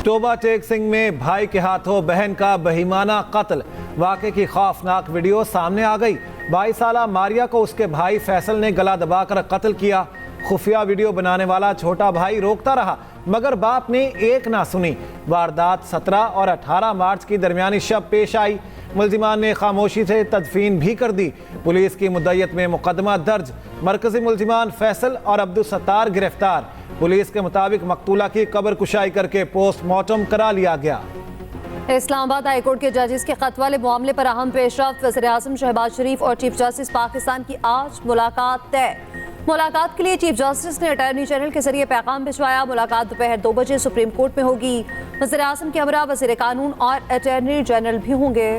Toba take Singh में भाई के हाथों बहन का बेईमाना कत्ल। वाक़े की खौफनाक वीडियो सामने आ गई। 22 साला मारिया को उसके भाई फैसल ने गला दबाकर कत्ल किया। खुफिया वीडियो बनाने वाला छोटा भाई रोकता रहा मगर बाप ने एक ना सुनी। वारदात 17 और 18 मार्च की दरमियानी शब पेश आई। मुल्जिमान ने खामोशी से तदफीन भी कर दी। पुलिस की मुद्दत में मुकदमा दर्ज। मरकजी मुल्जिमान फैसल और अब्दुल सत्तार गिरफ्तार। पुलिस के मुताबिक मकतूला की कब्र कुशाई करके पोस्टमार्टम करा लिया गया। इस्लामाबाद हाईकोर्ट के जजेस के खत वाले मामले पर अहम पेशरफ्त। वज़ीर आज़म शहबाज शरीफ और चीफ जस्टिस पाकिस्तान की आज मुलाकात तय। मुलाकात के लिए चीफ जस्टिस ने अटॉर्नी जनरल के जरिए पैगाम भिजवाया। मुलाकात दोपहर 2 बजे सुप्रीम कोर्ट में होगी। वज़ीर आज़म के हमरा वज़ीर कानून और अटॉर्नी जनरल भी होंगे।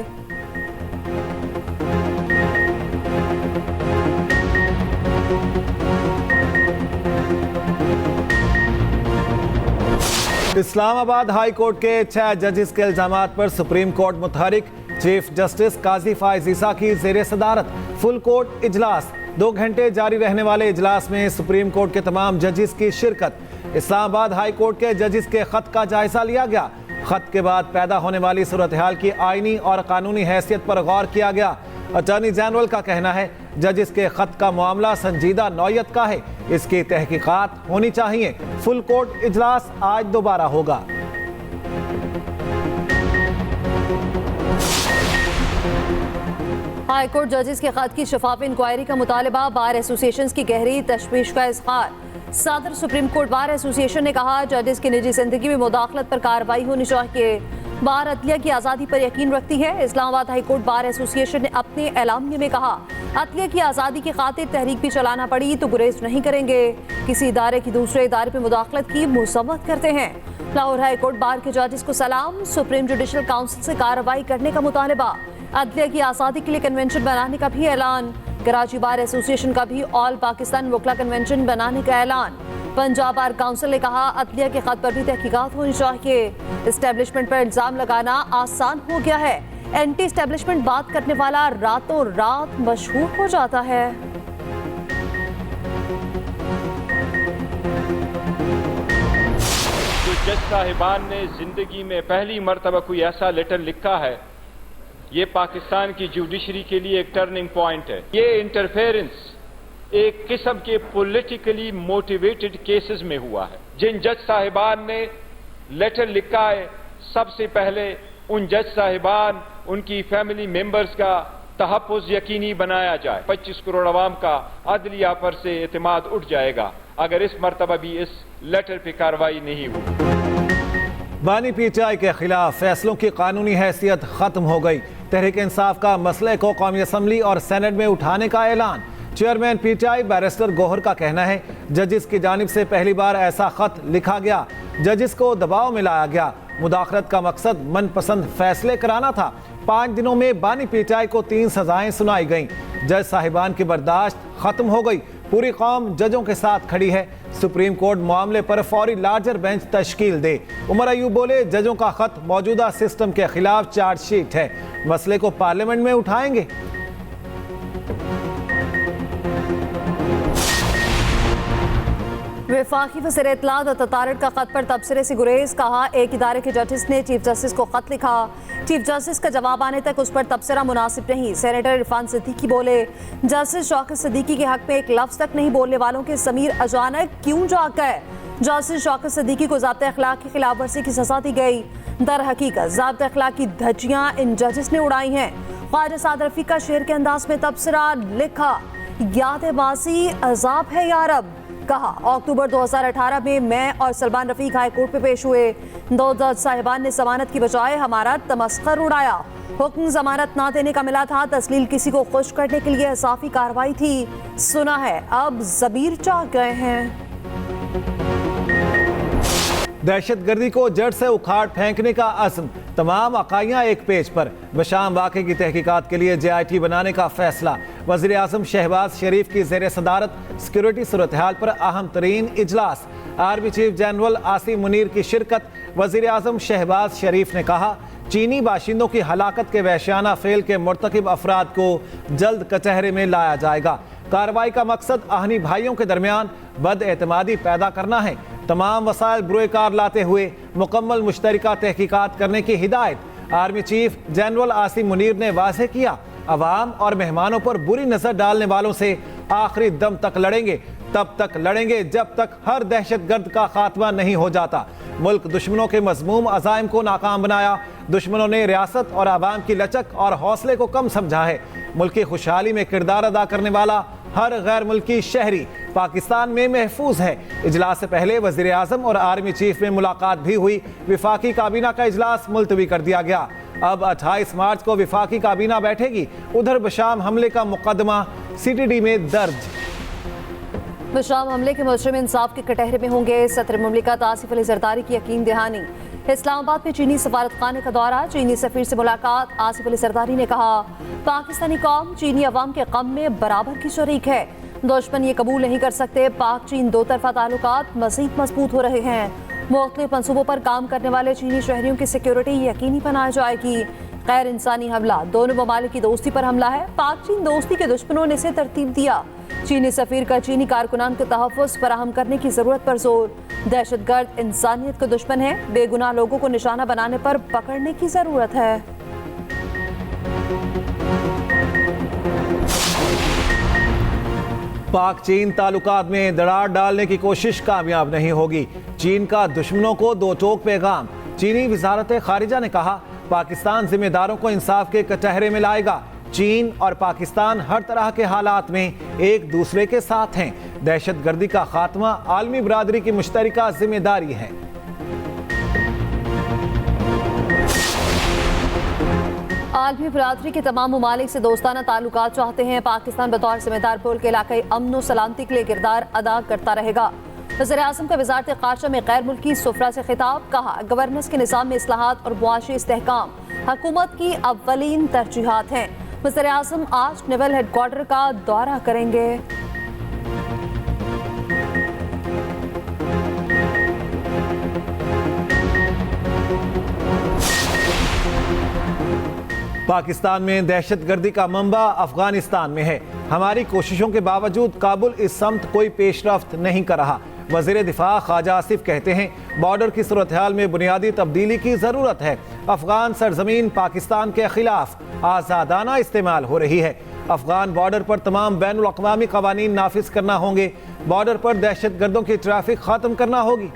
इस्लामाबाद हाई कोर्ट के 6 जजेस के इल्जामात पर सुप्रीम कोर्ट मुतहरिक। चीफ जस्टिस काजी फाइज ईसा की जेर सदारत फुल कोर्ट इजलास। 2 घंटे जारी रहने वाले इजलास में सुप्रीम कोर्ट के तमाम जजेस की शिरकत। इस्लामाबाद हाई कोर्ट के जजेस के खत का जायजा लिया गया। खत के बाद पैदा होने वाली सूरत हाल की आईनी और कानूनी हैसियत पर गौर किया गया। अटॉर्नी जनरल का कहना है जजेस के खत का मामला संजीदा नौयत का है, इसकी तहकीकात होनी चाहिए। फुल कोर्ट इजलास आज दोबारा होगा। हाई कोर्ट जजेस के खत की शफाफ इंक्वायरी का मुतालबा। बार एसोसिएशन की गहरी तशवीश का इज़हार। सदर सुप्रीम कोर्ट बार एसोसिएशन ने कहा जजेस की निजी जिंदगी में मुदाखलत पर कार्रवाई होनी चाहिए। बार अदलिया की आज़ादी पर यकीन रखती है। Islamabad high court bar association ने अपने एलामिया में कहा अदलिया की आज़ादी की खातिर तहरीक भी चलाना पड़ी तो गुरेज नहीं करेंगे। किसी इदारे की दूसरे इदारे पर मुदाखलत की मुसम्मत करते हैं। लाहौर हाई कोर्ट बार के जजेस को सलाम। सुप्रीम जुडिशल काउंसिल से कार्रवाई करने का मुतालबा। अदलिया की आज़ादी के लिए कन्वेंशन बनाने का भी ऐलान। कराची बार एसोसिएशन का भी ऑल पाकिस्तान वकला कन्वेंशन बनाने का ऐलान। पंजाब बार काउंसिल ने कहा अदलिया के खत पर भी तहकीकात होनी चाहिए। एस्टेब्लिशमेंट पर इल्जाम लगाना आसान हो गया है। एंटी एस्टेब्लिशमेंट बात करने वाला रातों रात मशहूर हो जाता है। जो जज साहिबान ने जिंदगी में पहली मर्तबा कोई ऐसा लेटर लिखा है, ये पाकिस्तान की जुडिशरी के लिए एक टर्निंग पॉइंट है। ये इंटरफेरेंस एक किस्म के पॉलिटिकली मोटिवेटेड केसेस में हुआ है। जिन जज साहिबान ने लेटर लिखा है, सबसे पहले उन जज साहिबान उनकी फैमिली मेंबर्स का तहफ़्फ़ुज़ यकीनी बनाया जाए। 25 करोड़ अवाम का अदलिया पर से एतमाद उठ जाएगा अगर इस मरतबा भी इस लेटर पर कार्रवाई नहीं हुई। बानी पीटीआई के खिलाफ फैसलों की कानूनी हैसियत खत्म हो गई। तहरीक इंसाफ का मसले को कौमी असम्बली और सेनेट में उठाने का ऐलान। चेयरमैन पीटीआई बैरिस्टर गोहर का कहना है जजेस की जानिब से पहली बार ऐसा खत लिखा गया। जजेस को दबाव में लाया गया। मुदाखलत का मकसद मनपसंद फैसले कराना था। 5 दिनों में बानी पीटीआई को 3 सजाएं सुनाई गईं। जज साहिबान की बर्दाश्त खत्म हो गई। पूरी कौम जजों के साथ खड़ी है। सुप्रीम कोर्ट मामले पर फौरी लार्जर बेंच तश्कील दे। उमर अयूब बोले जजों का खत मौजूदा सिस्टम के खिलाफ चार्जशीट है। मसले को पार्लियामेंट में उठाएंगे। वफाकी वज़ीर इत्तलात और ततारत का खत पर तबसरे से गुरेज। कहा एक इदारे के जजेस ने चीफ जस्टिस को खत लिखा, चीफ जस्टिस का जवाब आने तक उस पर तबसरा मुनासिब नहीं। सेनेटर इरफान सिद्दीकी बोले जस्टिस शौकत सिद्दीकी के हक में एक लफ्ज तक नहीं बोलने वालों के ज़मीर अचानक क्यों जाग गए। जस्टिस शौकत सिद्दीकी को ज़ाब्ते अखलाक की खिलाफ वर्जी की सजा दी गई। दर हकीकत ज़ाब्ते अखलाक की धज्जियाँ इन जजेस ने उड़ाई हैं। ख्वाजा साद रफ़ी का शेर के अंदाज में तबसरा लिखा याद माजी अजाब है यारब। कहा अक्टूबर 2018 में मैं और सलमान रफीक हाई कोर्ट पे पेश हुए। 2 जज साहिबान ने जमानत की बजाय हमारा तमस्खर उड़ाया। हुक्म जमानत ना देने का मिला था। तस्लील किसी को खुश करने के लिए इंसाफी कार्रवाई थी। सुना है अब ज़मीर जाग गए हैं। दहशतगर्दी को जड़ से उखाड़ फेंकने का अज़्म। तमाम अकाइयाँ एक पेज पर। बशाम वाक़े की तहकीकात के लिए JIT बनाने का फैसला। वज़ीर आज़म शहबाज शरीफ की ज़ेर सदारत सिक्योरिटी सूरत हाल पर अहम तरीन इजलास। Army chief general Asim Munir की शिरकत। वज़ीर आज़म शहबाज शरीफ ने कहा चीनी बाशिंदों की हलाकत के वहशियाना फेल के मुर्तकिब अफराद को जल्द कचहरे में लाया जाएगा। कार्रवाई का मकसद अहनी भाइयों के दरमियान बदएतमादी पैदा करना है। तमाम वसाइल बुरेकार लाते हुए मुकम्मल मुश्तरका तहकीकात करने की हिदायत army chief general Asim Munir ने वाज़ेह किया। अवाम और मेहमानों पर बुरी नजर डालने वालों से आखिरी दम तक लड़ेंगे, तब तक लड़ेंगे जब तक हर दहशतगर्द का खात्मा नहीं हो जाता। मुल्क दुश्मनों के मजमूम अज़ाइम को नाकाम बनाया। दुश्मनों ने रियासत और आवाम की लचक और हौसले को कम समझा है। मुल्क की खुशहाली में किरदार अदा करने वाला हर गैर मुल्की शहरी पाकिस्तान में महफूज है। इजलास से पहले वज़ीर आज़म और आर्मी चीफ में मुलाकात भी हुई। विफाकी काबीना का इजलास मुलतवी कर दिया गया। अब 28 मार्च को विफाकी काबीना बैठेगी। उधर बशाम हमले का मुकदमा CTD में दर्ज। बशाम हमले के मुजरिम इंसाफ के कटहरे में होंगे। सदर मुमलिकत आसिफ अली जरदारी की यकीन दहानी। इस्लामाबाद में चीनी सफारत खाने का दौरा, चीनी सफीर से मुलाकात। आसिफ अली जरदारी ने कहा, पाकिस्तानी कौम चीनी अवाम के गम में बराबर की शरीक है। दुश्मन ये कबूल नहीं कर सकते। पाक चीन दो तरफा ताल्लुकात मजीद मजबूत हो रहे हैं। मुख्तलिफ मंसूबों पर काम करने वाले चीनी शहरियों की सिक्योरिटी यकीनी बनाई जाएगी। गैर इंसानी हमला, दोनों ममालिक की दोस्ती पर हमला है। पाक चीन दोस्ती के दुश्मनों ने इसे तरतीब दिया। चीनी सफीर का चीनी कारकुनान को तहफ़्फ़ुज़ फराहम करने की जरूरत पर जोर। दहशतगर्द इंसानियत का दुश्मन है। बेगुनाह लोगों को निशाना बनाने पर पकड़ने की जरूरत है। पाक चीन ताल्लुकात में दरार डालने की कोशिश कामयाब नहीं होगी। चीन का दुश्मनों को दो टोक पैगाम। चीनी वजारत खारिजा ने कहा, पाकिस्तान जिम्मेदारों को इंसाफ के कटहरे में लाएगा। चीन और पाकिस्तान हर तरह के हालात में एक दूसरे के साथ हैं। दहशतगर्दी का खात्मा आलमी बरादरी की मुश्तरका जिम्मेदारी है। आलमी बरादरी के तमाम ममालिक से दोस्ताना ताल्लुकात चाहते हैं। पाकिस्तान बतौर जिम्मेदार पुल के इलाके अमन और सलामती के लिए किरदार अदा करता रहेगा। वज़ीर आज़म का वज़ारत ख़ारिजा में गैर मुल्की सुफ़रा से खिताब। कहा, गवर्नेंस के निज़ाम में इस्लाहात और मुआशी इस्तेहकाम हुकूमत की अव्वलीन तरजीहात हैं। वज़ीर आज़म आज नेवल हेडक्वार्टर का दौरा करेंगे। पाकिस्तान में दहशतगर्दी का मंबा अफगानिस्तान में है। हमारी कोशिशों के बावजूद काबुल इस समत कोई पेशरफ्त नहीं कर रहा। वज़ीर दिफा ख्वाजा आसिफ कहते हैं, बॉर्डर की सूरत हाल में बुनियादी तब्दीली की ज़रूरत है। अफगान सरजमीन पाकिस्तान के खिलाफ आज़ादाना इस्तेमाल हो रही है। अफगान बॉर्डर पर तमाम बैनुल अक़वामी क़वानीन नाफिज करना होंगे। बॉर्डर पर दहशतगर्दों की ट्रैफिक ख़त्म करना होगी।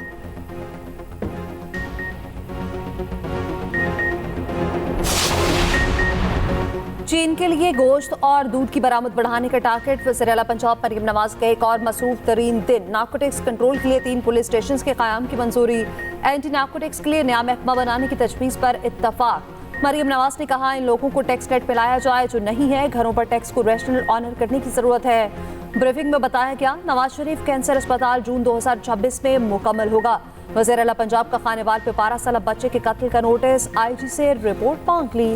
चीन के लिए गोश्त और दूध की बरामद बढ़ाने का टारगेट। वज़ीर आला पंजाब मरियम नवाज का एक और मसरूफ तरीन दिन। नार्कोटिक्स कंट्रोल के लिए 3 पुलिस स्टेशन के क़याम की मंजूरी। एंटी नार्कोटिक्स के लिए नया महकमा बनाने की तजवीज़ पर इत्तफाक। मरियम नवाज ने कहा, इन लोगों को टैक्स नेट पे लाया जाए जो नहीं है। घरों पर टैक्स को रैशनल ऑनर करने की ज़रूरत है। ब्रीफिंग में बताया गया, नवाज शरीफ कैंसर अस्पताल जून 2026 में मुकम्मल होगा। वज़ीर आला पंजाब का खानेवाल पे 12 साल बच्चे के कत्ल का नोटिस। IG से रिपोर्ट मांग ली।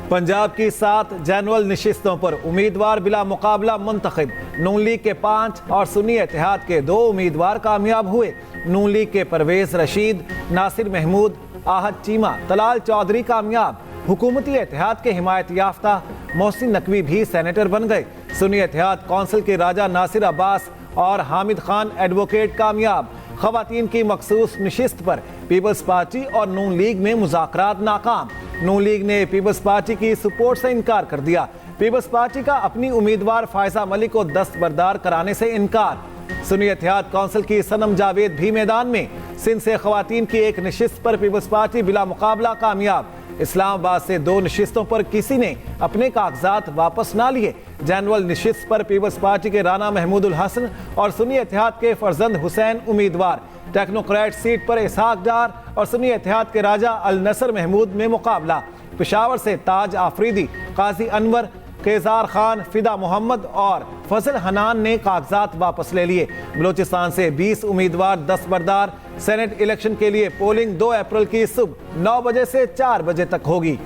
पंजाब की 7 जनरल नशिस्तों पर उम्मीदवार बिला मुकाबला मुंतखब। नून लीग के 5 और सुन्नी इत्तेहाद के 2 उम्मीदवार कामयाब हुए। नून लीग के परवेज रशीद, नासिर महमूद, आहद चीमा, तलाल चौधरी कामयाब। हुकूमती इत्तेहाद के हिमायत याफ्ता मोहसिन नकवी भी सेनेटर बन गए। सुन्नी इत्तेहाद कौंसिल के राजा नासिर अब्बास और हामिद खान एडवोकेट कामयाब। खवातीन की मखसूस नशिस्त पर पीपल्स पार्टी और नून लीग में मुज़ाकरात नाकाम। नून लीग ने पीपल्स पार्टी की सपोर्ट से इनकार कर दिया। पीपल्स पार्टी का अपनी उम्मीदवार फायजा मलिक को दस्तबरदार कराने से इनकार। सुन्नी इत्तेहाद कौंसिल की सनम जावेद भी मैदान में। सिंध से खवातीन की एक नशिस्त पर पीपल्स पार्टी बिला मुकाबला कामयाब। इस्लामाबाद से 2 नशिस्तों पर किसी ने अपने कागजात वापस ना लिए। जनरल नशिस्त पर पीपल्स पार्टी के राना महमूदुल हसन और सुन्नी इत्तेहाद के फरजंद हुसैन उम्मीदवार। टेक्नोक्रेट सीट पर इसहाक डार और सुन्नी इत्तेहाद के राजा अल नसर महमूद में मुकाबला। पेशावर से ताज आफरीदी, काजी अनवर, केजार खान, फिदा मोहम्मद और फजल हनान ने कागजात वापस ले लिए। बलोचिस्तान से 20 उम्मीदवार दस्तबरदार। सेनेट इलेक्शन के लिए पोलिंग 2 अप्रैल की सुबह 9 बजे से 4 बजे तक होगी।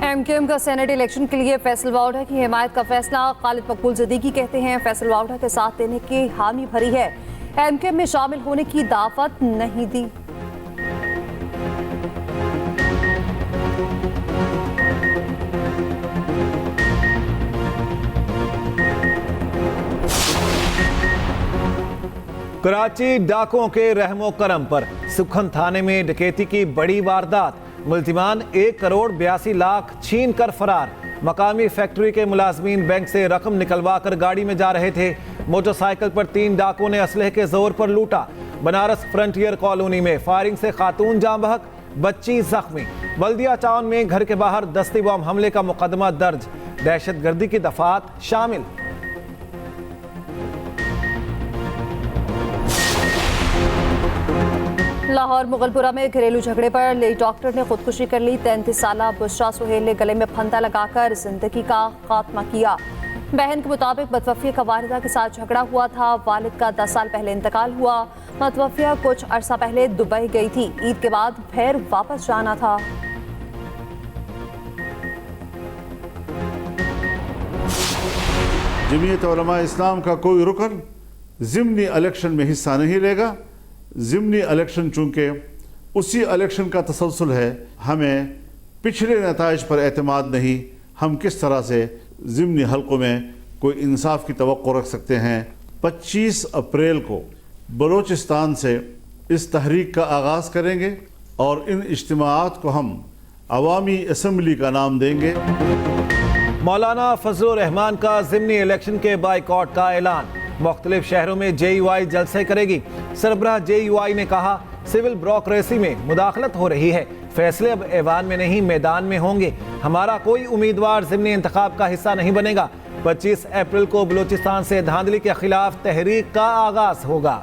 MQM का सेनेट इलेक्शन के लिए फैसल वाउडा की हिमायत का फैसला। खालिद मकबूल ज़दीकी कहते हैं, फैसल वाउडा के साथ देने की हामी भरी है। MQM में शामिल होने की दावत नहीं दी। कराची डाकुओं के रहमो करम पर सुखन थाने में डकैती की बड़ी वारदात। मुल्जिमान 1,82,00,000 छीन कर फरार। मकामी फैक्ट्री के मुलाजमीन बैंक से रकम निकलवा कर गाड़ी में जा रहे थे। मोटरसाइकिल पर 3 डाकुओं ने असलहे के जोर पर लूटा। बनारस फ्रंटियर कॉलोनी में फायरिंग से खातून जाँ बहक, बच्ची जख्मी। बल्दिया टाउन में घर के बाहर दस्ती बम हमले का मुकदमा दर्ज। दहशतगर्दी की दफात शामिल। लाहौर मुगलपुरा में घरेलू झगड़े पर लेडी डॉक्टर ने खुदकुशी कर ली। 33 साला बुशरा सुहेल ने गले में फंदा लगाकर जिंदगी का खात्मा किया। बहन के मुताबिक मतवफिया का वालिदा के साथ झगड़ा हुआ था। वालिद का 10 साल पहले इंतकाल हुआ। मतवफिया कुछ अरसा पहले दुबई गई थी। ईद के बाद फिर वापस जाना था। जमीयत उलमा इस्लाम का कोई रुकन ज़िमनी इलेक्शन में हिस्सा नहीं लेगा। ज़िमनी इलेक्शन चूँकि उसी इलेक्शन का तसलसल है, हमें पिछले नताइज पर एतमाद नहीं। हम किस तरह से ज़िमनी हल्कों में कोई इंसाफ की तवक्को रख सकते हैं। 25 अप्रैल को बलोचिस्तान से इस तहरीक का आगाज़ करेंगे और इन इज्तिमाआत को हम अवामी असम्बली का नाम देंगे। मौलाना फजलुर रहमान का ज़िमनी इलेक्शन के बाइकॉट का ऐलान। मुख्तलिफ शहरों में JUI जलसे करेगी। सरबराह JUI ने कहा, सिविल ब्यूरोक्रेसी में मुदाखलत हो रही है। फैसले अब ऐवान में नहीं, मैदान में होंगे। हमारा कोई उम्मीदवार ज़िमनी इंतखाब का हिस्सा नहीं बनेगा। 25 अप्रैल को बलूचिस्तान से धांधली के खिलाफ तहरीक का आगाज होगा।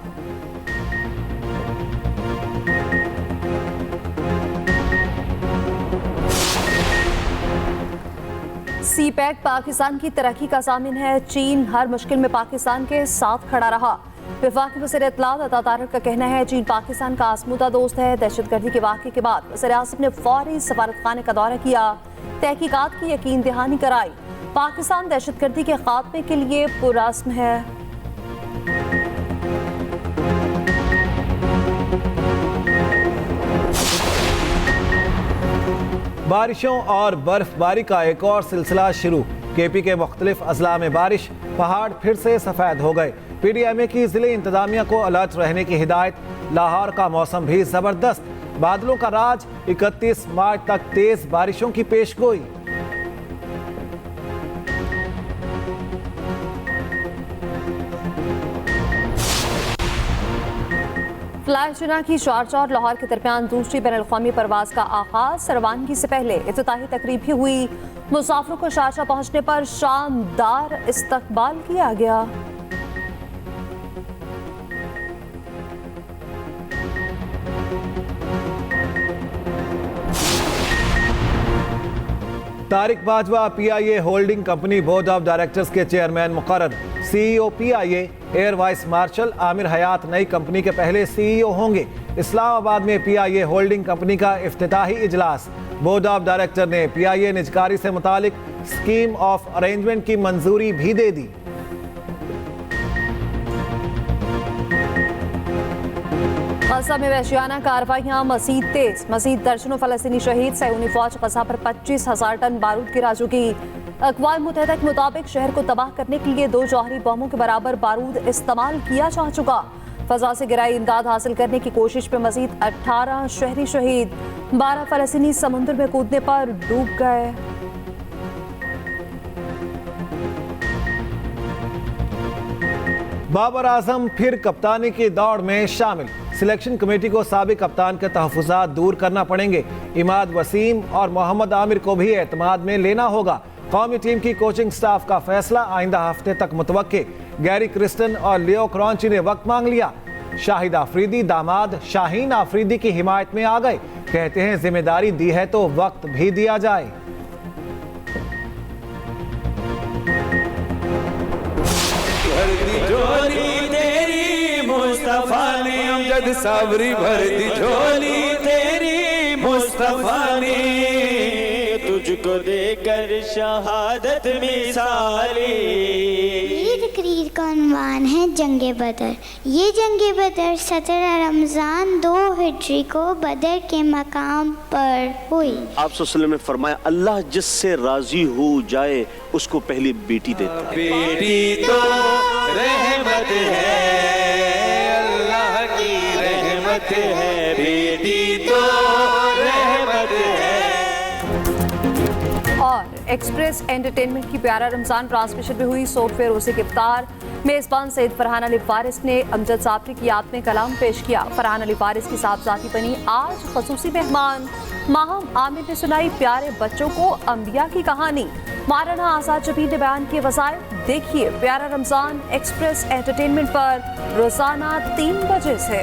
CPEC पाकिस्तान की तरक्की का ज़ामिन है। चीन हर मुश्किल में पाकिस्तान के साथ खड़ा रहा। वफाकी वज़ीर इत्तलात अता तारिक का कहना है, चीन पाकिस्तान का आज़मूदा दोस्त है। दहशतगर्दी के वाक़े के बाद वज़ीर आज़म ने फौरी सफारतखाने का दौरा किया, तहकीकात की यकीन दहानी कराई। पाकिस्तान दहशतगर्दी के खात्मे के लिए पुरअज़्म है। बारिशों और बर्फबारी का एक और सिलसिला शुरू। KP के मुख्तलिफ अजला में बारिश, पहाड़ फिर से सफ़ेद हो गए। PDMA की ज़िले इंतजामिया को अलर्ट रहने की हिदायत। लाहौर का मौसम भी ज़बरदस्त, बादलों का राज। 31 मार्च तक तेज़ बारिशों की पेशगोई। फ्लाई चुना की शारजाह और लाहौर के दरमियान दूसरी बैनुल-अक़वामी परवाज़ का आगाज़। रवानगी से पहले इफ्तिताही तकरीब भी हुई। मुसाफिरों को शारजाह पहुंचने पर शानदार इस्तकबाल किया गया। Tariq Bajwa PIA holding company board of directors के चेयरमैन मुकर्रर। CEO PIA air vice marshal Aamir Hayat नई कंपनी के पहले CEO होंगे। इस्लामाबाद में PIA होल्डिंग कंपनी का इफ्तिताही इजलास। बोर्ड ऑफ डायरेक्टर ने PIA निजकारी से मुतालिक स्कीम ऑफ अरेंजमेंट की मंजूरी भी दे दी। गज़ा में वहशियाना कार्रवाइयाँ मज़ीद तेज। मज़ीद दर्जनों फ़लस्तीनी शहीद। सहूनी फ़ौज गज़ा पर 25,000 टन बारूद गिरा चुकी। अक़वाम मुत्तहिदा के मुताबिक शहर को तबाह करने के लिए 2 जौहरी बमों के बराबर बारूद इस्तेमाल किया जा चुका। फ़ज़ा से गिराई इमदाद हासिल करने की कोशिश में मज़ीद 18 शहरी शहीद। 12 फ़लस्तीनी समुद्र में कूदने पर डूब गए। बाबर आजम फिर कप्तानी की दौड़ में शामिल। सिलेक्शन कमेटी को साबिक कप्तान के तहफ़्फ़ुज़ात दूर करना पड़ेंगे। इमाद वसीम और मोहम्मद आमिर को भी एतमाद में लेना होगा। कौमी टीम की कोचिंग स्टाफ का फैसला आइंदा हफ्ते तक मुतवक्के। गैरी क्रिस्टन और लियो क्रॉन्ची ने वक्त मांग लिया। शाहिद आफरीदी दामाद शाहीन आफरीदी की हिमायत में आ गए। कहते हैं जिम्मेदारी दी है तो वक्त भी दिया जाए। झोली तेरी मुस्तफा ने अमजद सावरी भर दी झोली तेरी मुस्तफा ने तुझको को देकर शहादत मिसाली। ये तकरीर का उन्वान है जंगे बदर। ये जंगे बदर 17 रमज़ान 2 हिजरी को बदर के मकाम पर हुई। आप सल्लल्लाहु अलैहि वसल्लम ने फरमाया, अल्लाह जिससे राजी हो जाए उसको पहली बेटी देता है। बेटी तो रहमत है, अल्लाह की रहमत है, बेटी तो रहमत है। और एक्सप्रेस एंटरटेनमेंट की प्यारा रमजान ट्रांसमिशन में हुई सोट फेरोज़ी की इफ्तार। मेज़बान सईद फरहान अली फारिस ने अमजद साबरी की याद में कलाम पेश किया। फरहान अली फारिस की साहबजादी बनी आज खसूसी मेहमान। माहम आमिर ने सुनाई प्यारे बच्चों को अंबिया की कहानी। मौलाना आज़ाद जबीर ने बयान किए वसाइल। देखिए प्यारा रमजान एक्सप्रेस एंटरटेनमेंट पर रोजाना 3 बजे से।